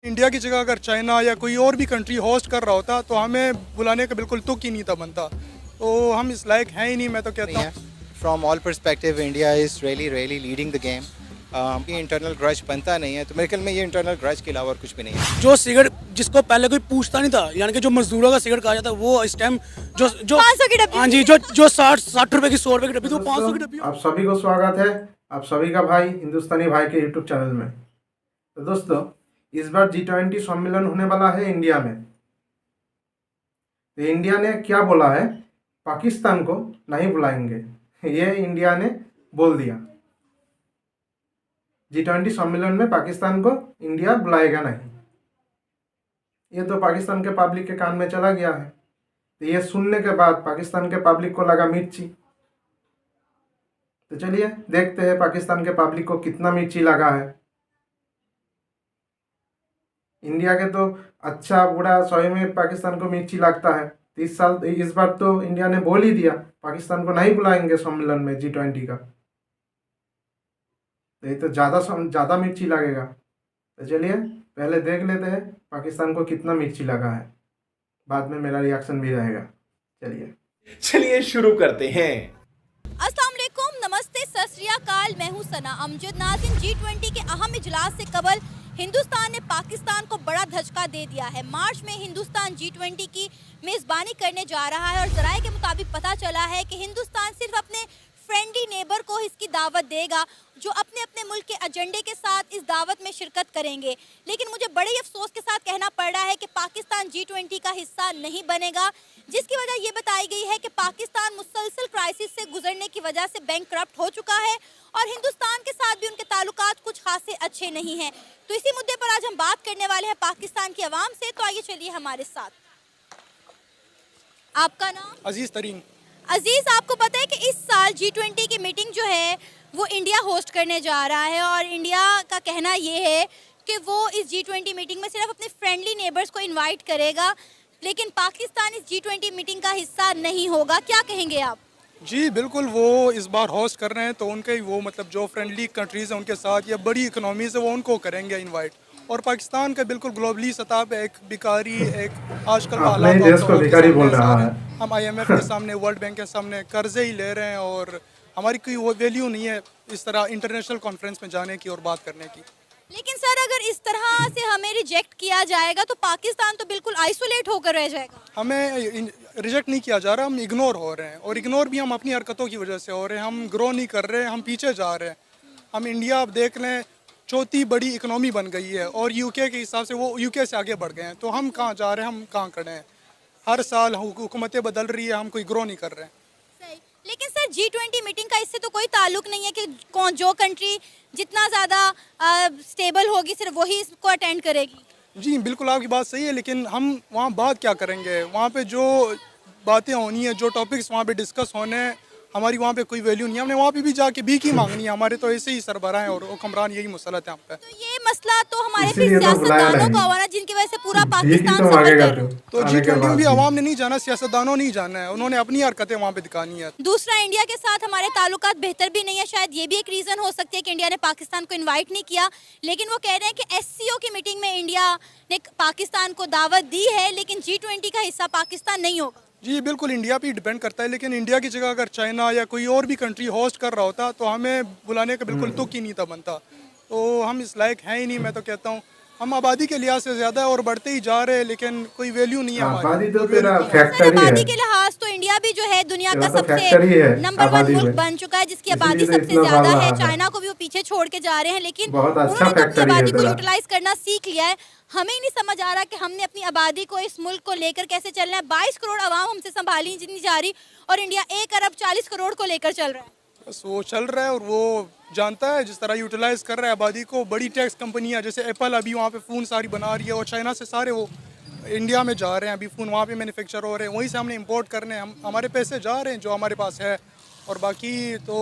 India की जगह अगर चाइना या कोई और भी कंट्री होस्ट कर रहा होता तो हमें बुलाने का बिल्कुल तुक ही नहीं था बनता। तो हम इस लायक हैं ही नहीं, मैं तो कहता हूँ। From all perspective India is really leading the game. ये इंटरनल ग्रज बनता नहीं है, तो मेरे ख्याल में ये इंटरनल ग्रज के अलावा और कुछ भी नहीं है। जो सिगरेट जिसको पहले कोई पूछता नहीं था, यानी कि जो मजदूरों का सिगरेट कहा जाता है, वो इस टाइम जो 500 की डब्बी, हाँ जी, जो 60 रुपए की 100 रुपए की डब्बी, तो 500 की डब्बी। आप सभी को स्वागत है, आप सभी का भाई हिंदुस्तानी भाई के यूट्यूब चैनल में। तो दोस्तों, इस बार G20 सम्मेलन होने वाला है इंडिया में। तो इंडिया ने क्या बोला है, पाकिस्तान को नहीं बुलाएंगे, ये इंडिया ने बोल दिया। G20 सम्मेलन में पाकिस्तान को इंडिया बुलाएगा नहीं। ये तो पाकिस्तान के पब्लिक के कान में चला गया है। तो ये सुनने के बाद पाकिस्तान के पब्लिक को लगा मिर्ची। तो चलिए देखते हैं पाकिस्तान के पब्लिक को कितना मिर्ची लगा है। इंडिया के तो अच्छा बुरा सभी में पाकिस्तान को मिर्ची लगता है। तो इस बार तो इंडिया ने बोल ही दिया पाकिस्तान को नहीं बुलाएंगे सम्मेलन में G20 का। तो ये तो ज़्यादा मिर्ची लगेगा। तो चलिए पहले देख लेते हैं पाकिस्तान को कितना मिर्ची लगा है, बाद में मेरा रिएक्शन भी रहेगा। चलिए शुरू करते हैं। अस्सलाम वालेकुम, नमस्ते, सत श्री अकाल। मैं हूं सना अमजद। नाज़रीन, G20 के अहम इजलास से कबल हिंदुस्तान ने पाकिस्तान को बड़ा धचका दे दिया है। मार्च में हिंदुस्तान G20 की मेज़बानी करने जा रहा है और ज़राए के मुताबिक पता चला है कि हिंदुस्तान सिर्फ अपने फ्रेंडली नेबर को इसकी दावत देगा, जो अपने अपने मुल्क के एजेंडे के साथ इस दावत में शिरकत करेंगे। लेकिन मुझे बड़े ही अफसोस के साथ कहना पड़ रहा है कि पाकिस्तान G20 का हिस्सा नहीं बनेगा, जिसकी वजह ये बताई गई है कि पाकिस्तान मुसलसल क्राइसिस से गुजरने की वजह से बैंकक्रप्ट हो चुका है और हिंदुस्तान के साथ भी उनके ताल्लुकात कुछ खासे अच्छे नहीं हैं। तो इसी मुद्दे पर आज हम बात करने वाले हैं पाकिस्तान की आवाम से। तो आइए चलिए हमारे साथ। आपका नाम? अजीज तरीन। अजीज, आपको पता है कि इस साल G20 की मीटिंग जो है वो इंडिया होस्ट करने जा रहा है और इंडिया का कहना ये है कि वो इस G20 मीटिंग में सिर्फ अपने फ्रेंडली नेबर्स को इनवाइट करेगा, लेकिन पाकिस्तान इस G20 मीटिंग का हिस्सा नहीं होगा। क्या कहेंगे आप? जी बिल्कुल, वो इस बार होस्ट कर रहे हैं तो उनके वो मतलब जो फ्रेंडली कंट्रीज़ हैं उनके साथ या बड़ी इकनॉमीज़ है वो उनको करेंगे इनवाइट। और पाकिस्तान का बिल्कुल ग्लोबली सतह पे एक भिखारी, एक आजकल का हालात देश को भिखारी बोल रहा है। हम IMF के सामने, वर्ल्ड बैंक के सामने कर्जे ही ले रहे हैं और हमारी कोई वो वैल्यू नहीं है इस तरह इंटरनेशनल कॉन्फ्रेंस में जाने की और बात करने की। लेकिन सर, अगर इस तरह से हमें रिजेक्ट किया जाएगा तो पाकिस्तान तो बिल्कुल आइसोलेट होकर रह जाएगा। हमें रिजेक्ट नहीं किया जा रहा, हम इग्नोर हो रहे हैं और इग्नोर भी हम अपनी हरकतों की वजह से हो रहे हैं। हम ग्रो नहीं कर रहे, हम पीछे जा रहे हैं। हम इंडिया, आप देख लें, चौथी बड़ी इकनॉमी बन गई है और UK के हिसाब से वो UK से आगे बढ़ गए हैं। तो हम कहाँ जा रहे हैं, हम कहाँ खड़े हैं? हर साल हुकूमतें बदल रही है, हम कोई ग्रो नहीं कर रहे हैं। सही। लेकिन सर, G20 मीटिंग का इससे तो कोई ताल्लुक नहीं है कि कौन जो कंट्री जितना ज़्यादा स्टेबल होगी सिर्फ वही इसको अटेंड करेगी। जी बिल्कुल, आपकी बात सही है, लेकिन हम वहाँ बात क्या करेंगे? वहाँ पे जो बातें होनी है, जो टॉपिक्स वहाँ पे डिस्कस होने हैं, हमारी वहाँ पे कोई वैल्यू नहीं है। हमने वहाँ पे भी जाके भीख ही मांगनी है। हमारे तो ऐसे ही सरबराह हैं और हुक्मरान यही मुसलत है हम पे। तो ये मसला तो हमारे फिर सियासतदानों का हुआ ना, जिनकी वजह से पूरा पाकिस्तान तो सफर कर रहा है। तो G20 में भी आवाम ने नहीं जाना, सियासतदानों नहीं जाना है, उन्होंने अपनी हरकतें वहाँ पे दिखानी है। दूसरा, इंडिया के साथ हमारे ताल्लुकात बेहतर भी नहीं है। शायद ये भी एक रीज़न हो सकती है कि इंडिया ने पाकिस्तान को इनवाइट नहीं किया। लेकिन वो कह रहे हैं कि SCO की मीटिंग में इंडिया ने पाकिस्तान को दावत दी है, लेकिन G20 का हिस्सा पाकिस्तान नहीं होगा। जी बिल्कुल, इंडिया पे डिपेंड करता है, लेकिन इंडिया की जगह अगर चाइना या कोई और भी कंट्री होस्ट कर रहा होता तो हमें बुलाने का बिल्कुल तुक ही नहीं था बनता। तो हम इस लायक हैं ही नहीं, मैं तो कहता हूँ। हम आबादी के लिहाज से ज़्यादा और बढ़ते ही जा रहे हैं, लेकिन कोई वैल्यू नहीं है हमारी। आबादी के लिहाज तो इंडिया भी जो है दुनिया का सबसे नंबर 1 मुल्क बन चुका है, जिसकी आबादी सबसे ज्यादा है। चाइना को भी वो पीछे छोड़ के जा रहे हैं, लेकिन उन्होंने अपनी आबादी को यूटिलाइज करना सीख लिया है। हमें ही नहीं समझ आ रहा कि हमने अपनी आबादी को, इस मुल्क को लेकर कैसे चलना है। 22 करोड़ आवाम हमसे संभाली नहीं जा रही और इंडिया 1 अरब 40 करोड़ को लेकर चल रहा है। बस वो चल रहा है और वो जानता है जिस तरह यूटिलाइज कर रहा है आबादी को। बड़ी टैक्स कंपनियां जैसे एप्पल अभी वहाँ पे फ़ोन सारी बना रही है और चाइना से सारे वो इंडिया में जा रहे हैं। अभी फ़ोन वहाँ पे मैन्युफैक्चर हो रहे हैं, वहीं से हमने इंपोर्ट करने हैं। हमारे पैसे जा रहे हैं जो हमारे पास है। और बाकी तो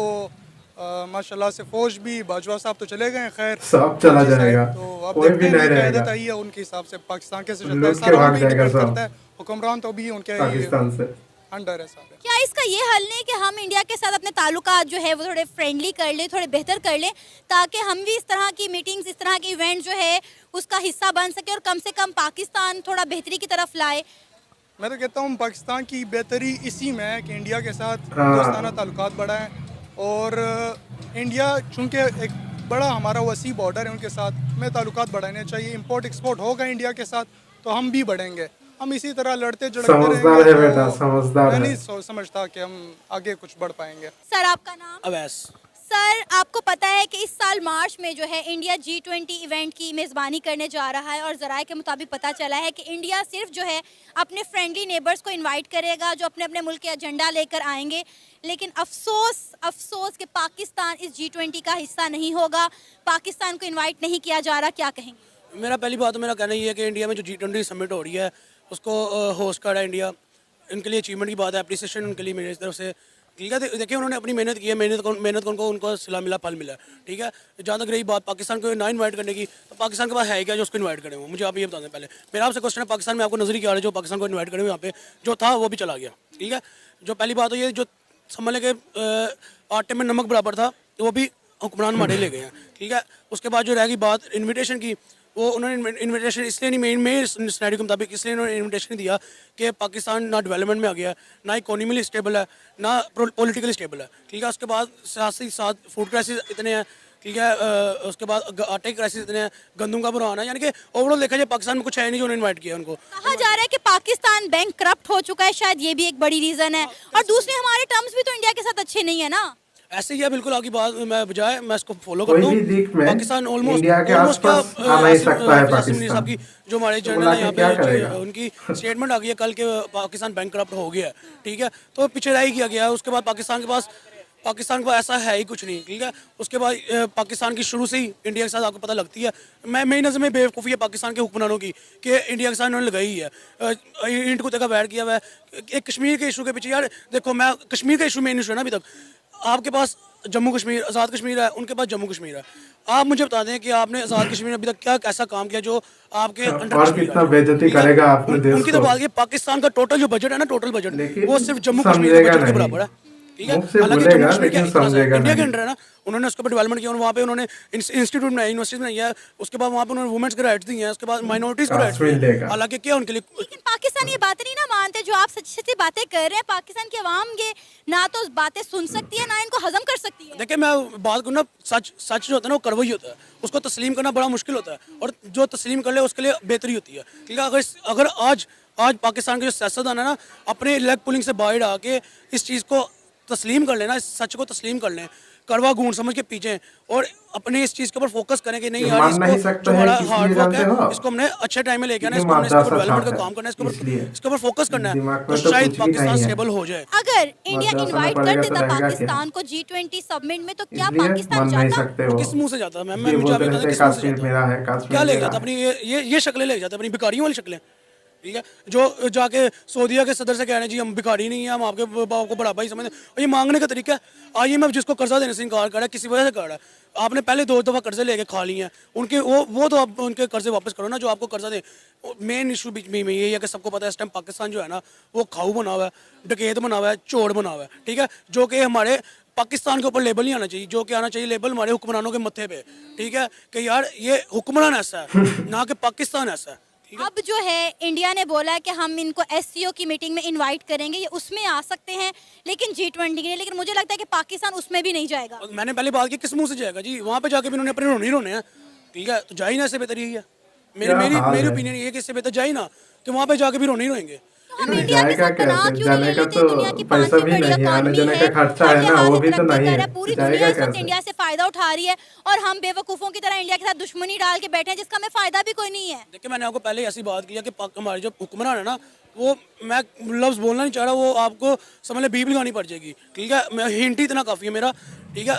माशाल्लाह से फौज भी, बाजवा साहब तो चले गए, खैर सब चला जाएगा, तो अब कोई भी नहीं क़यादत रहेगा। आई है उनके हिसाब से पाकिस्तान कैसे चलता है, सारा उन पे डिपेंड करता है। हुक्मरान तो भी उनके पाकिस्तान से अंडर है सारे। क्या इसका ये हल नहीं कि हम इंडिया के साथ अपने ताल्लुकात जो है वो थोड़े फ्रेंडली कर लें, थोड़े बेहतर कर लें, ताकि हम भी इस तरह की मीटिंग्स, इस तरह के इवेंट जो है उसका हिस्सा बन सके और कम से कम पाकिस्तान थोड़ा बेहतरी की तरफ लाए? मैं तो कहता हूँ पाकिस्तान की बेहतरी इसी में है कि इंडिया के साथ दोस्ताना ताल्लुकात बढ़ाएं, और इंडिया चूँकि एक बड़ा हमारा वसी बॉर्डर है उनके साथ, में ताल्लुकात बढ़ाने चाहिए। इंपोर्ट एक्सपोर्ट होगा इंडिया के साथ तो हम भी बढ़ेंगे। हम इसी तरह लड़ते झड़कते समझदार है बेटा, तो समझदार मैं है। नहीं समझता कि हम आगे कुछ बढ़ पाएंगे। सर आपका नाम? अवैस। सर आपको पता है कि इस साल मार्च में जो है इंडिया G20 इवेंट की मेज़बानी करने जा रहा है, और ज़राए के मुताबिक पता चला है कि इंडिया सिर्फ जो है अपने फ्रेंडली नेबर्स को इनवाइट करेगा जो अपने अपने मुल्क के एजेंडा लेकर आएंगे। लेकिन अफसोस कि पाकिस्तान इस G20 का हिस्सा नहीं होगा, पाकिस्तान को इन्वाइट नहीं किया जा रहा। क्या कहेंगे? मेरा पहली बात तो मेरा कहना ये है कि इंडिया में जो G20 समिट हो रही है उसको होस्ट कर रहा है इंडिया। इनके लिए अचीवमेंट की बात है, अप्रिसिएशन उनके लिए मेरी तरफ से। ठीक है, देखिए उन्होंने अपनी मेहनत की है, मेहनत को उनको सिला मिला, फल मिला। ठीक है, जहाँ तक रही बात पाकिस्तान को ना इन्वाइट करने की, तो पाकिस्तान के पास है क्या जो उसको इन्वाइट करे? मुझे आप ये बता दें पहले। मेरा आपसे क्वेश्चन है, पाकिस्तान में आपको नजर ही क्या आ रहा है जो पाकिस्तान को इन्वाइट करे? यहाँ पे जो था वो भी चला गया। ठीक है, जो पहली बात तो ये जो समझ लें कि आटे में नमक बराबर था वो भी हुक्मरान मारे ले गए हैं। ठीक है, उसके बाद जो रहेगी बात इन्विटेशन की, वो उन्होंने इन्विटेशन इसलिए नहीं, मेरे सिनेरियो के मुताबिक इसलिए उन्होंने इन्विटेशन दिया कि पाकिस्तान ना डेवलपमेंट में आ गया है, ना इकोनॉमिकली स्टेबल है, ना पॉलिटिकली स्टेबल है। ठीक है, उसके बाद साथ फूड क्राइसिस इतने हैं। ठीक है, उसके बाद आटे की क्राइसिस इतने हैं, गंदम का बुरा है, यानी कि ओवरऑल देखा जाए पाकिस्तान में कुछ है नहीं जो उन्होंने इन्वाइट किया उनको। कहा जा रहा है कि पाकिस्तान बैंक करप्ट हो चुका है, शायद ये भी एक बड़ी रीज़न है, और दूसरे हमारे टर्म्स भी तो इंडिया के साथ अच्छे नहीं है ना। ऐसे ही है बिल्कुल, आपकी बात मैं बजाय मैं इसको फॉलो करता हूँ। कोई भी दिख में पाकिस्तान ऑलमोस्ट इंडिया के आसपास आ नहीं सकता है पाकिस्तान। साहब की जो हमारे जनरल है यहाँ पे उनकी स्टेटमेंट आ गई है कल के पाकिस्तान बैंक करप्ट हो गया है। ठीक है, तो पीछे रह ही किया गया है। उसके बाद पाकिस्तान के पास ऐसा है ही कुछ नहीं। ठीक है, उसके बाद पाकिस्तान की शुरू से ही इंडिया के साथ आपको पता लगती है, मेरी नज़र में बेवकूफ़ी है पाकिस्तान के हुक्मरानों की कि इंडिया के साथ उन्होंने लगाई है, ईंट कुत्ते का बैठ किया हुआ है। एक कश्मीर के इशू के पीछे, यार देखो, मैं कश्मीर का इशू मेन इशू है ना। अभी तक आपके पास जम्मू कश्मीर, आज़ाद कश्मीर है, उनके पास जम्मू कश्मीर है। आप मुझे बता दें कि आपने आज़ाद कश्मीर में अभी तक क्या ऐसा काम किया जो आपके अंडर और कितना बेइज्जती करेगा आपने देश उनकी तो को। बात ये, पाकिस्तान का टोटल जो बजट है ना, टोटल बजट लेकिन वो सिर्फ जम्मू कश्मीर के बजट के बराबर है। ठीक है, हालांकि जम्मू कश्मीर क्या इंडिया के अंडर है ना, उन्होंने उसके ऊपर डेवलपमेंट किया, वहाँ पे उन्होंने इंस्टीट्यूट बनाया, यूनिवर्सिटी बनाई है। उसके बाद वहाँ पे उन्होंने वुमेन्स के राइट्स दिए हैं, उसके बाद माइनॉरिटीज को राइट्स दिए हैं। हालांकि क्या उनके लिए, लेकिन पाकिस्तान ये बातें नहीं ना मानते जो आप सच्ची सच्ची बातें कर रहे हैं। पाकिस्तान की आवाम ये ना तो बातें सुन सकती है, ना इनको हजम कर सकती है। देखिए मैं बात करूँ ना, सच जो होता है ना वो कड़वा ही होता है, उसको तस्लीम करना बड़ा मुश्किल होता है, और जो तस्लीम कर ले उसके लिए बेहतरी होती है। ठीक है, अगर आज पाकिस्तान के जो सियासतदान है ना, अपने लेग पुलिंग से बाहर आके इस चीज़ को तस्लीम कर लेना, इस सच को तस्लीम कर लें, कड़वा गूंद समझ के पीछे, और अपने इस चीज़ के ऊपर फोकस करें कि नहीं यार, इसको जो हमारा हार्ड वर्क है इसको हमने अच्छे टाइम में लेके आना है, इसको हमने इसके डेवलपमेंट का काम करना है, इसके ऊपर फोकस करना है, तो शायद पाकिस्तान स्टेबल हो जाए। अगर इंडिया इन्वाइट कर देता पाकिस्तान को G20 समिट में, तो क्या पाकिस्तान जाता? किस मुंह से जाता? मैं मुझे अभी बता, किस मुंह से जाता? क्या ले जाता? अपनी ये शक्लें ले जाते, अपनी भिखारियों वाली शक्लें। ठीक है, जो जाके सऊदीया के सदर से कह रहे हैं जी हम भिखारी नहीं है, हम आपके बाप को बढ़ावा ही समझते हैं, और ये मांगने का तरीका है। IMF जिसको कर्जा देने से इनकार कर रहा है, किसी वजह से कर रहा है। आपने पहले 2 दफ़ा कर्जे लेके खा लिए हैं उनके, वो तो आप उनके कर्जे वापस करो ना जो आपको कर्जा दे। मेन इशू बीच में यही है कि सबको पता है इस टाइम पाकिस्तान जो है ना वो खाऊ बना हुआ है, डकैत बना हुआ है, चोर बना हुआ है। ठीक है, जो कि हमारे पाकिस्तान के ऊपर लेबल नहीं आना चाहिए, जो कि आना चाहिए लेबल हमारे हुक्मरानों के मत्थे पे। ठीक है, कि यार ये हुक्मरान ऐसा है ना कि पाकिस्तान ऐसा है। अब जो है इंडिया ने बोला है कि हम इनको SCO की मीटिंग में इनवाइट करेंगे, ये उसमें आ सकते हैं, लेकिन G20 के, लेकिन मुझे लगता है कि पाकिस्तान उसमें भी नहीं जाएगा। मैंने पहले बात की, किस मुंह से जाएगा जी? वहाँ पे जाके भी उन्होंने अपने रोने ही रोने हैं। ठीक है, तो जा ही ना, इससे बेहतर यही है। मेरी ओपिनियन ये है कि इससे बेहतर जा ही ना, कि वहाँ पे जाके भी रोने ही रोएंगे। हम इंडिया के साथ तनाव क्यों नहीं जाने का लेते? तो दुनिया की पैसा 5वीं भी बड़ी नहीं है, आने इकोनॉमी जाने का है, खर्चा है ना, वो भी तो नहीं है, पूरी जाएगा दुनिया इस वक्त कैसे? इंडिया से फायदा उठा रही है, और हम बेवकूफों की तरह इंडिया के साथ दुश्मनी डाल के बैठे हैं जिसका हमें फायदा भी कोई नहीं है। देखिए मैंने आपको पहले ऐसी बात की है कि हमारे जो हुक्मरान है ना, वो मैं लफ्ज़ बोलना नहीं चाह रहा, वो आपको समझ ले बीप लगानी पड़ जाएगी। ठीक है, मैं हिंट ही इतना काफ़ी है मेरा। ठीक है,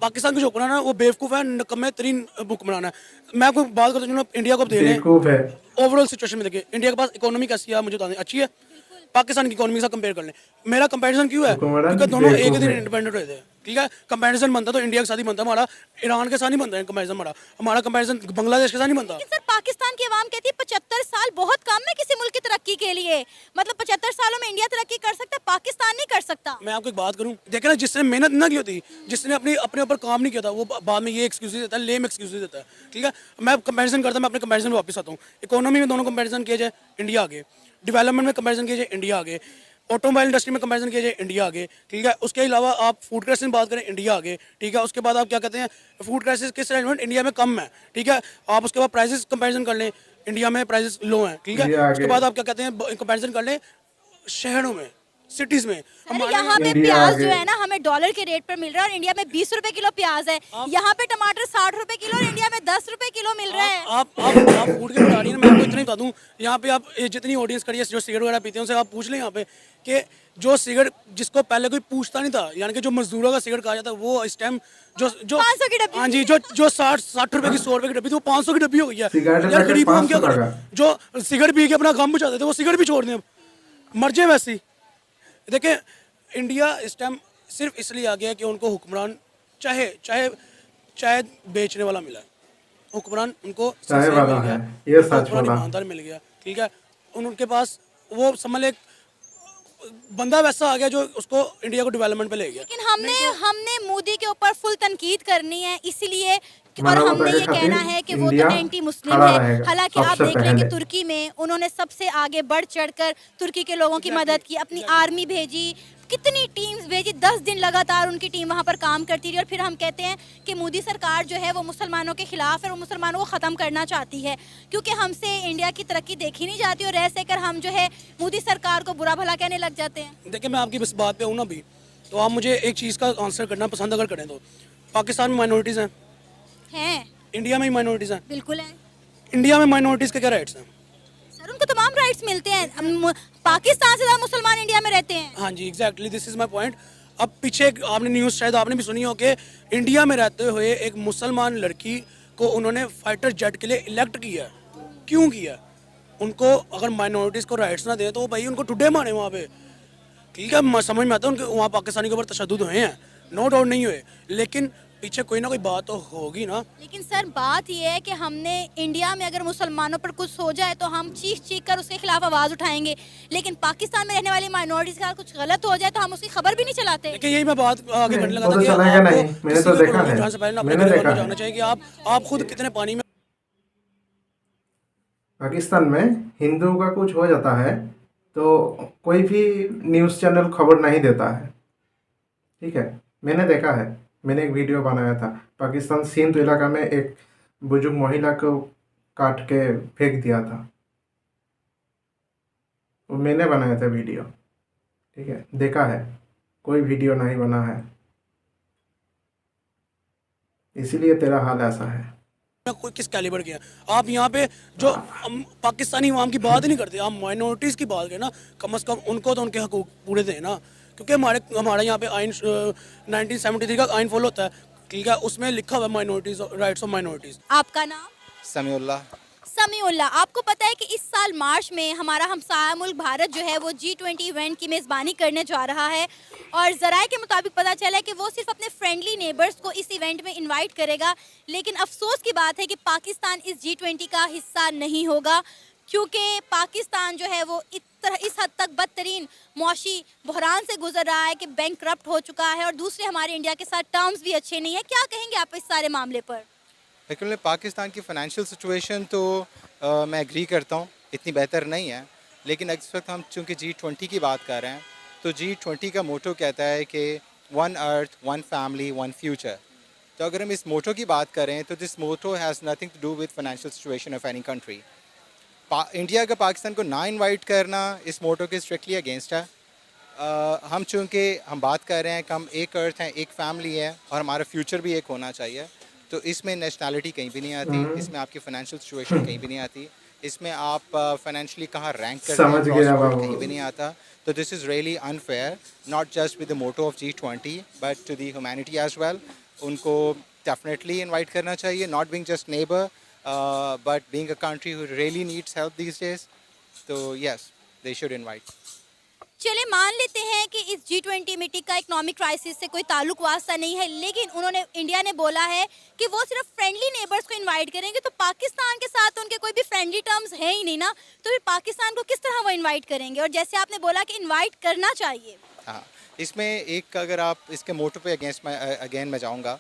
पाकिस्तान के जो हुक्मरान है वो बेवकूफ़ है, नकम्मे तरीन हुक्मरान है। मैं आपको बात करता हूँ इंडिया को दे लें ओवरऑल सिचुएशन में, देखिए इंडिया के पास इकोनॉमी कैसी है मुझे बता दें, अच्छी है। पाकिस्तान की इकोनॉमी से कंपेयर कर लें, मेरा कंपैरिजन क्यों है? क्योंकि दोनों एक ही दिन इंडिपेंडेंट हुए थे। ठीक है, कंपैरिजन बनता तो इंडिया के साथ ही बनता, हमारा ईरान के साथ नहीं बनता कंपैरिजन, हमारा कंपैरिजन बांग्लादेश के साथ नहीं बनता। सर पाकिस्तान की आवाम कहती है 75 साल बहुत कम है किसी मुल्क की तरक्की तरक्की के लिए। मतलब 75 सालों में इंडिया तरक्की कर सकता है, पाकिस्तान नहीं कर सकता। मैं आपको एक बात करूं, देखे ना, जिसने मेहनत ना की होती, जिसने अपने ऊपर काम नहीं किया था, वो बाद में ये एक्सक्यूज देता है, लेम एक्सक्यूज देता है। ठीक है, मैं कंपैरिजन करता हूं, मैं अपने कंपैरिजन में वापस आता हूं। इकोनॉमी में दोनों कंपैरिजन किया जाए, इंडिया आगे। डेवलपमेंट में कंपैरिजन किया जाए, इंडिया आगे। ऑटोमोबाइल इंडस्ट्री में कंपैरिजन किया जाए, इंडिया आगे। ठीक है, उसके अलावा आप फूड क्राइसिस में बात करें, इंडिया आगे। ठीक है, उसके बाद आप क्या कहते हैं, फूड क्राइसिस किस रेलिवेंट, इंडिया में कम है। ठीक है, आप उसके बाद प्राइसेस कंपैरिजन कर लें, इंडिया में प्राइसेस लो हैं। ठीक इंडिया है, आगे। उसके बाद आप क्या कहते हैं, कंपैरिजन कर लें शहरों में, सिटीज में। अरे यहाँ पे इंडिया प्याज आगे। जो है ना हमें डॉलर के रेट पर मिल रहा है और इंडिया में 20 रुपए किलो प्याज है। यहाँ पे टमाटर 60 रुपए किलो और इंडिया में 10 रुपए किलो मिल रहा है। आप फूड के बता रही हैं, मैं आपको इतना ही बता दूं, यहाँ पे आप जितनी ऑडियंस करिए जो सिगरेट वगैरह पीते हैं उनसे आप पूछ लें यहाँ पे कि जो सिगरेट जिसको पहले कोई पूछता नहीं था, यानी कि जो मजदूरों का सिगरेट कहा जाता है, वो इस टाइम जो 500 की डब्बी। हाँ जी, जो 60 रुपए की, 100 रुपए की डब्बी थी, वो 500 की डब्बी हो गई है। सिगरेट यार पैकेट गरीब हम क्या 500 करें, जो सिगरेट पी के अपना गम बुझाते थे वो सिगरेट भी छोड़ दें, अब मर जाए वैसे ही। देखिए, इंडिया इस टाइम सिर्फ इसलिए आ गया है कि उनको हुक्मरान चाहे चाहे चाहे बेचने वाला मिला है, हुक्मरान उनको चाहे सही वाला मिल गया, है, ये सच हुक्मरान बोला। ईमानदार मिल गया। ठीक है, उनके पास वो समझ ले बंदा वैसा आ गया जो उसको इंडिया को डेवलपमेंट पे ले गया। लेकिन हमने मोदी के ऊपर फुल तनकीद करनी है, इसलिए और मानवता हमने के ये कहना खातिर है कि वो तो इंडिया एंटी मुस्लिम खड़ा है। रहेगा, हालांकि आप सबसे देख लें कि पहले। तुर्की में उन्होंने सबसे आगे बढ़ चढ़कर तुर्की के लोगों की मदद की, अपनी आर्मी भेजी, कितनी टीम्स भेजी, 10 दिन लगातार उनकी टीम वहाँ पर काम करती रही। और फिर हम कहते हैं कि मोदी सरकार जो है वो मुसलमानों के खिलाफ है, वो मुसलमानों को ख़त्म करना चाहती है, क्योंकि हमसे इंडिया की तरक्की देखी नहीं जाती और रह सहकर हम जो है मोदी सरकार को बुरा भला कहने लग जाते हैं। देखिए, मैं आपकी बस बात पे हूँ ना भी, तो आप मुझे एक चीज़ का आंसर करना पसंद अगर करें तो, पाकिस्तान में माइनॉरिटीज़ हैं, इंडिया में ही माइनॉरिटीज़ हैं। बिल्कुल है इंडिया में माइनॉरिटीज़ के क्या राइट्स हैं? सर, उनको तमाम राइट्स मिलते हैं। पाकिस्तान से ज़्यादा मुसलमान इंडिया में रहते हैं। हाँ जी, exactly, this is my point. अब पीछे आपने न्यूज़ शायद आपने भी सुनी हो कि इंडिया में रहते हुए एक मुसलमान लड़की को उन्होंने फाइटर जेट के लिए इलेक्ट किया। क्यों किया? उनको अगर माइनॉरिटीज़ को राइट्स ना दे तो भाई उनको टुडे मारे वहाँ पे। ठीक है, समझ में आता है उनके वहाँ पाकिस्तानी के ऊपर तशद्दुद हुए हैं, नो डाउट नहीं हुए, लेकिन पीछे कोई ना कोई बात तो होगी ना। लेकिन सर बात यह है कि हमने इंडिया में अगर मुसलमानों पर कुछ हो जाए तो हम चीख कर उसके खिलाफ आवाज़ उठाएंगे, लेकिन पाकिस्तान में रहने वाली माइनॉरिटीज़ के साथ कुछ गलत हो जाए तो हम उसकी खबर भी नहीं चलाते। देखिए, यही मैं बात आगे करने लगा वो था तो कि चलेगा आपको नहीं, मैंने तो किसी के देखा ऊपर है, जाने से पहले ना अपने मैंने घर देखा वालों को है। जानना चाहिए कि आप खुद कितने पानी में। पाकिस्तान में हिंदू का कुछ हो जाता है तो कोई भी न्यूज़ चैनल खबर नहीं देता है। ठीक है, मैंने देखा है, मैंने एक वीडियो बनाया था, पाकिस्तान सिंध इलाका में एक बुजुर्ग महिला को काट के फेंक दिया था, वो मैंने बनाया था वीडियो। ठीक है, देखा है, कोई वीडियो नहीं बना है, इसीलिए तेरा हाल ऐसा है। कोई किस कैलिबर के हैं आप? यहाँ पे जो पाकिस्तानी अवाम की बात ही नहीं करते, आप माइनॉरिटीज़ की बात करें ना, कम से कम उनको तो उनके हकूक पूरे दें ना, क्योंकि हमारे यहाँ पे आइन 1973 का आइन फॉलो होता है। ठीक है, उसमें लिखा हुआ है माइनॉरिटीज़, राइट्स ऑफ माइनॉरिटीज़। आपका नाम? समीउल्लाह। आपको पता है कि इस साल मार्च में हमारा हमसाया मुल्क भारत जो है वो G20 इवेंट की मेज़बानी करने जा रहा है और ज़राए के मुताबिक पता चला है कि वो सिर्फ अपने फ्रेंडली नेबर्स को इस इवेंट में इनवाइट करेगा, लेकिन अफसोस की बात है कि पाकिस्तान इस G20 का हिस्सा नहीं होगा, क्योंकि पाकिस्तान जो है वो इस हद तक बदतरीन मौशी बहरान से गुजर रहा है कि बैंक करप्ट हो चुका है और दूसरे हमारे इंडिया के साथ टर्म्स भी अच्छे नहीं है। क्या कहेंगे आप इस सारे मामले पर? लेकिन पाकिस्तान की फ़ाइनेंशियल सिचुएशन तो मैं एग्री करता हूँ, इतनी बेहतर नहीं है, लेकिन इस वक्त हम चूँकि G20 की बात कर रहे हैं तो G20 का मोटो कहता है कि one earth, one family, one future. तो अगर हम इस मोटो की बात करें तो this motto has nothing to do with financial situation of any country. India का पाकिस्तान को ना इन्वाइट करना इस मोटो के स्ट्रिक्टली अगेंस्ट है। हम चूँकि हम बात कर रहे हैं कि हम एक अर्थ हैं, एक फैमिली है और हमारा फ्यूचर भी एक होना चाहिए, तो इसमें नेशनैलिटी कहीं भी नहीं आती, इसमें आपकी फाइनेंशियल सिचुएशन कहीं भी नहीं आती, इसमें आप फाइनेंशियली कहाँ रैंक करते हैं कहीं भी नहीं आता। तो this is really unfair, not just with the motto of G20 but to the humanity as well. उनको डेफिनेटली इन्वाइट करना चाहिए, not being just neighbour but being a country who really needs help these days. तो yes, they should invite. चले मान लेते हैं कि इस G20 मीटिंग का इकोनॉमिक क्राइसिस से कोई ताल्लुक वास्ता नहीं है, लेकिन उन्होंने इंडिया ने बोला है कि वो सिर्फ फ्रेंडली नेबर्स को इनवाइट करेंगे, तो पाकिस्तान के साथ उनके कोई भी फ्रेंडली टर्म्स है ही नहीं ना, तो फिर पाकिस्तान को किस तरह वो इनवाइट करेंगे? और जैसे आपने बोला कि इनवाइट करना चाहिए। हाँ, इसमें एक अगर आप इसके मोटो पे अगेन मैं जाऊँगा,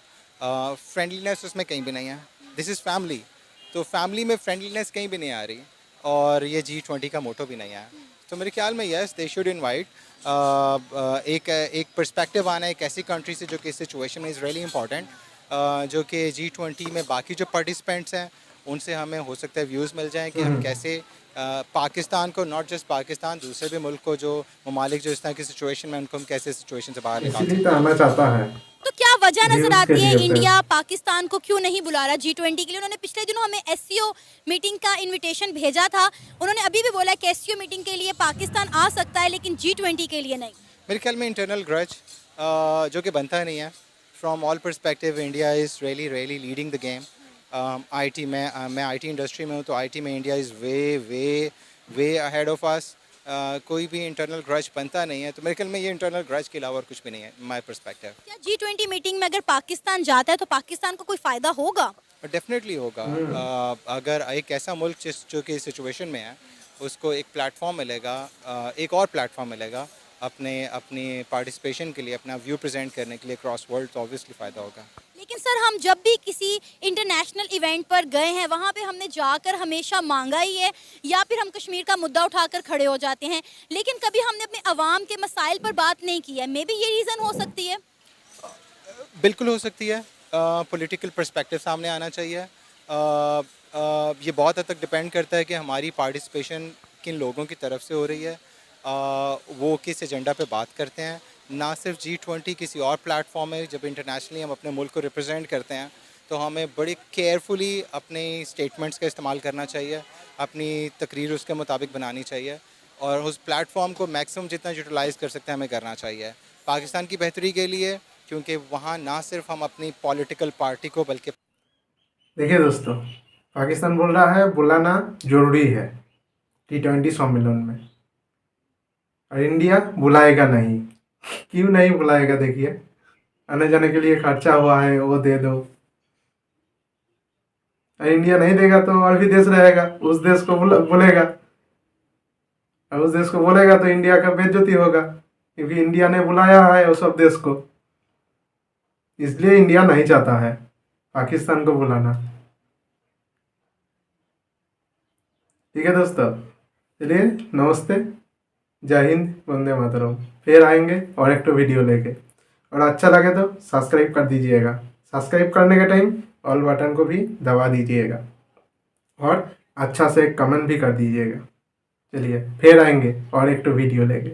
फ्रेंडलीनेस उसमें कहीं भी नहीं है। दिस इज़ फैमिली, तो फैमिली में फ्रेंडलीनेस कहीं भी नहीं आ रही, और ये G20 का मोटो भी नहीं है। तो मेरे ख्याल में यस दे शुड इनवाइट। एक पर्सपेक्टिव आना एक ऐसी कंट्री से जो कि इस सिचुएशन में इज़ रियली इंपॉर्टेंट, जो कि G20 में बाकी जो पार्टिसिपेंट्स हैं उनसे हमें हो सकता है व्यूज़ मिल जाएं कि हम कैसे पाकिस्तान को, नॉट जस्ट पाकिस्तान, दूसरे भी मुल्क को, जो ममालिक जो इस तरह की सिचुएशन में, उनको हम कैसे सिचुएशन से बाहर निकाल इसीलिए तो आना चाहता है। तो क्या वजह नजर न्यूज़ के आती है लिए इंडिया पाकिस्तान को क्यों नहीं बुला रहा G20 के लिए? उन्होंने पिछले दिनों हमें SCO मीटिंग का इनविटेशन भेजा था, उन्होंने अभी भी बोला कि SCO मीटिंग के लिए पाकिस्तान आ सकता है लेकिन G20 के लिए नहीं। मेरे ख्याल में इंटरनल ग्रज जो कि बनता नहीं है। From all perspective India is really leading the game. IT में मैं IT इंडस्ट्री में हूँ, तो IT में India is way ahead of us. कोई भी इंटरनल ग्रज बनता नहीं है, तो मेरे ख्याल में ये इंटरनल ग्रज के अलावा और कुछ भी नहीं है, माय पर्सपेक्टिव। क्या G20 मीटिंग में अगर पाकिस्तान जाता है तो पाकिस्तान को कोई फायदा होगा? डेफिनेटली होगा। अगर एक ऐसा मुल्क जो कि सिचुएशन में है, उसको एक प्लेटफॉर्म मिलेगा, एक और प्लेटफॉर्म मिलेगा अपनी पार्टिसिपेशन के लिए, अपना व्यू प्रेजेंट करने के लिए क्रॉस वर्ल्ड, तो ऑब्वियसली फ़ायदा होगा। लेकिन सर, हम जब भी किसी इंटरनेशनल इवेंट पर गए हैं वहाँ पे हमने जाकर हमेशा मांगा ही है, या फिर हम कश्मीर का मुद्दा उठाकर खड़े हो जाते हैं, लेकिन कभी हमने अपने अवाम के मसाइल पर बात नहीं की है। मे बी ये रीज़न हो सकती है। बिल्कुल हो सकती है। पॉलिटिकल पर्सपेक्टिव सामने आना चाहिए। ये बहुत हद तक डिपेंड करता है कि हमारी पार्टिसिपेशन किन लोगों की तरफ से हो रही है, वो किस एजेंडा पे बात करते हैं। ना सिर्फ G20 किसी और प्लेटफॉर्म में, जब इंटरनेशनली हम अपने मुल्क को रिप्रेजेंट करते हैं तो हमें बड़ी केयरफुली अपने स्टेटमेंट्स का इस्तेमाल करना चाहिए, अपनी तकरीर उसके मुताबिक बनानी चाहिए, और उस प्लेटफॉर्म को मैक्सिमम जितना यूटिलाइज़ कर सकते हैं हमें करना चाहिए पाकिस्तान की बेहतरी के लिए, क्योंकि वहाँ ना सिर्फ हम अपनी पॉलिटिकल पार्टी को बल्कि देखिए दोस्तों, पाकिस्तान बोल रहा है बुलाना जरूरी है T20 सम्मेलन में, और इंडिया बुलाएगा नहीं। क्यों नहीं बुलाएगा? देखिए, आने जाने के लिए खर्चा हुआ है, वो दे दो। और इंडिया नहीं देगा तो और भी देश रहेगा, उस देश को बोलेगा, और उस देश को बोलेगा तो इंडिया का बेइज्जती होगा, क्योंकि इंडिया ने बुलाया है वो सब देश को। इसलिए इंडिया नहीं चाहता है पाकिस्तान को बुलाना। ठीक है दोस्तों, चलिए नमस्ते, जय हिंद, वंदे मातरम। फिर आएंगे और एक तो वीडियो लेके, और अच्छा लगे तो सब्सक्राइब कर दीजिएगा। सब्सक्राइब करने के टाइम ऑल बटन को भी दबा दीजिएगा, और अच्छा से कमेंट भी कर दीजिएगा। चलिए फिर आएंगे और एक तो वीडियो लेके।